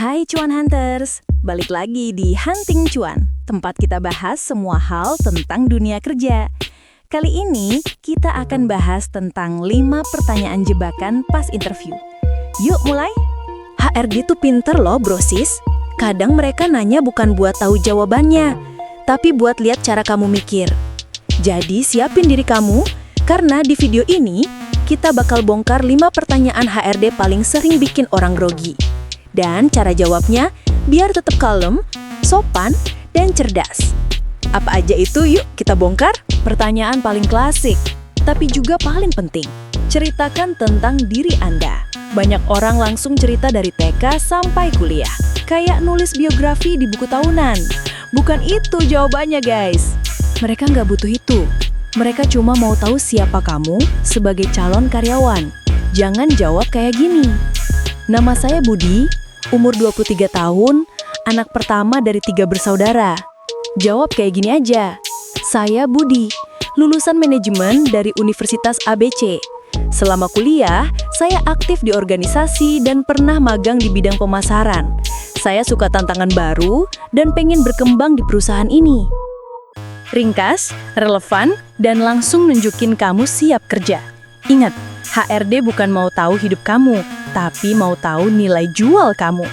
Hai Cuan Hunters, balik lagi di Hunting Cuan, tempat kita bahas semua hal tentang dunia kerja. Kali ini kita akan bahas tentang 5 pertanyaan jebakan pas interview. Yuk mulai. HRD tuh pinter loh brosis. Kadang mereka nanya bukan buat tahu jawabannya, tapi buat lihat cara kamu mikir. Jadi siapin diri kamu, karena di video ini kita bakal bongkar 5 pertanyaan HRD paling sering bikin orang grogi. Dan cara jawabnya biar tetap kalem, sopan, dan cerdas. Apa aja itu yuk kita bongkar? Pertanyaan paling klasik, tapi juga paling penting. Ceritakan tentang diri Anda. Banyak orang langsung cerita dari TK sampai kuliah. Kayak nulis biografi di buku tahunan. Bukan itu jawabannya guys. Mereka nggak butuh itu. Mereka cuma mau tahu siapa kamu sebagai calon karyawan. Jangan jawab kayak gini. Nama saya Budi, umur 23 tahun, anak pertama dari 3 bersaudara. Jawab kayak gini aja. Saya Budi, lulusan manajemen dari Universitas ABC. Selama kuliah, saya aktif di organisasi dan pernah magang di bidang pemasaran. Saya suka tantangan baru dan pengen berkembang di perusahaan ini. Ringkas, relevan, dan langsung nunjukin kamu siap kerja. Ingat, HRD bukan mau tahu hidup kamu, tapi mau tahu nilai jual kamu.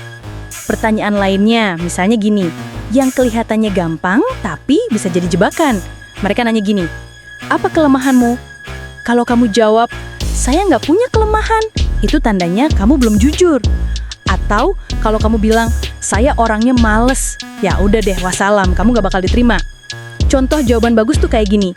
Pertanyaan lainnya, misalnya gini, yang kelihatannya gampang, tapi bisa jadi jebakan. Mereka nanya gini, apa kelemahanmu? Kalau kamu jawab, saya nggak punya kelemahan, itu tandanya kamu belum jujur. Atau kalau kamu bilang, saya orangnya males, ya udah deh, wassalam, kamu nggak bakal diterima. Contoh jawaban bagus tuh kayak gini,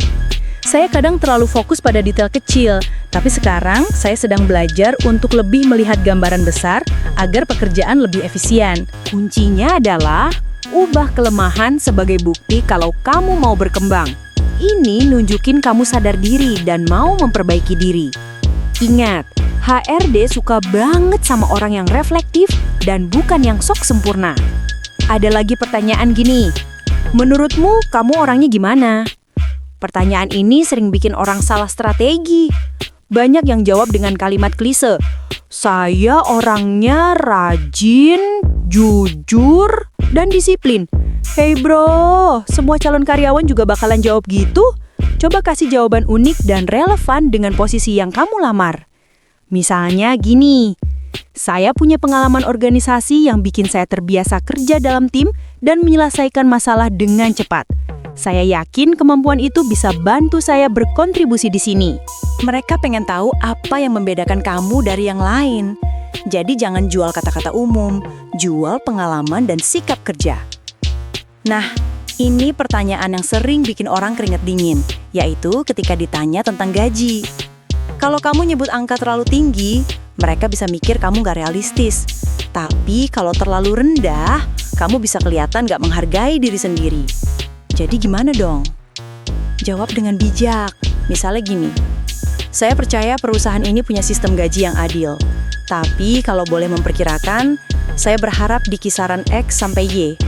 saya kadang terlalu fokus pada detail kecil, tapi sekarang saya sedang belajar untuk lebih melihat gambaran besar agar pekerjaan lebih efisien. Kuncinya adalah ubah kelemahan sebagai bukti kalau kamu mau berkembang. Ini nunjukin kamu sadar diri dan mau memperbaiki diri. Ingat, HRD suka banget sama orang yang reflektif dan bukan yang sok sempurna. Ada lagi pertanyaan gini, menurutmu kamu orangnya gimana? Pertanyaan ini sering bikin orang salah strategi. Banyak yang jawab dengan kalimat klise. Saya orangnya rajin, jujur, dan disiplin. Hey bro, semua calon karyawan juga bakalan jawab gitu? Coba kasih jawaban unik dan relevan dengan posisi yang kamu lamar. Misalnya gini, saya punya pengalaman organisasi yang bikin saya terbiasa kerja dalam tim dan menyelesaikan masalah dengan cepat. Saya yakin kemampuan itu bisa bantu saya berkontribusi di sini. Mereka pengen tahu apa yang membedakan kamu dari yang lain. Jadi jangan jual kata-kata umum, jual pengalaman dan sikap kerja. Nah, ini pertanyaan yang sering bikin orang keringat dingin, yaitu ketika ditanya tentang gaji. Kalau kamu nyebut angka terlalu tinggi, mereka bisa mikir kamu nggak realistis. Tapi kalau terlalu rendah, kamu bisa kelihatan nggak menghargai diri sendiri. Jadi gimana dong? Jawab dengan bijak. Misalnya gini, saya percaya perusahaan ini punya sistem gaji yang adil. Tapi kalau boleh memperkirakan, saya berharap di kisaran X sampai Y.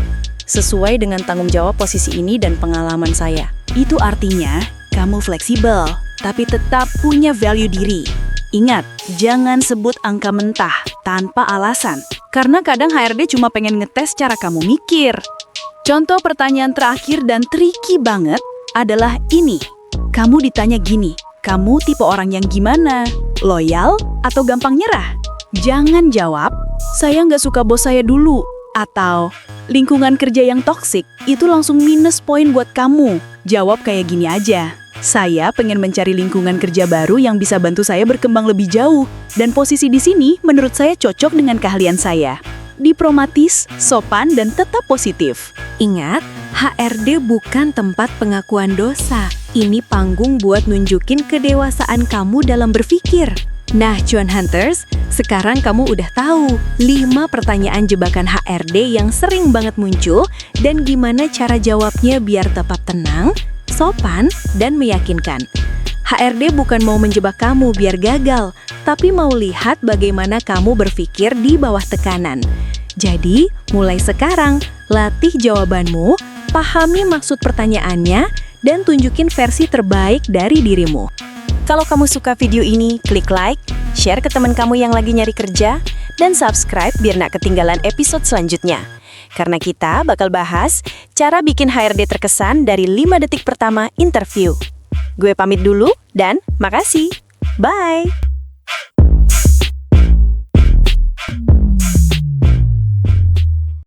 Sesuai dengan tanggung jawab posisi ini dan pengalaman saya. Itu artinya kamu fleksibel, tapi tetap punya value diri. Ingat, jangan sebut angka mentah tanpa alasan. Karena kadang HRD cuma pengen ngetes cara kamu mikir. Contoh pertanyaan terakhir dan tricky banget adalah ini. Kamu ditanya gini, kamu tipe orang yang gimana? Loyal atau gampang nyerah? Jangan jawab, saya nggak suka bos saya dulu. Atau, lingkungan kerja yang toksik, itu langsung minus poin buat kamu. Jawab kayak gini aja. Saya pengen mencari lingkungan kerja baru yang bisa bantu saya berkembang lebih jauh. Dan posisi di sini menurut saya cocok dengan keahlian saya. Diplomatis, sopan, dan tetap positif. Ingat, HRD bukan tempat pengakuan dosa. Ini panggung buat nunjukin kedewasaan kamu dalam berpikir. Nah, Cuan Hunters, sekarang kamu udah tahu 5 pertanyaan jebakan HRD yang sering banget muncul dan gimana cara jawabnya biar tetap tenang, sopan, dan meyakinkan. HRD bukan mau menjebak kamu biar gagal, tapi mau lihat bagaimana kamu berpikir di bawah tekanan. Jadi, mulai sekarang, latih jawabanmu, pahami maksud pertanyaannya, dan tunjukin versi terbaik dari dirimu. Kalau kamu suka video ini, klik like, share ke teman kamu yang lagi nyari kerja, dan subscribe biar nggak ketinggalan episode selanjutnya. Karena kita bakal bahas cara bikin HRD terkesan dari 5 detik pertama interview. Gue pamit dulu dan makasih. Bye!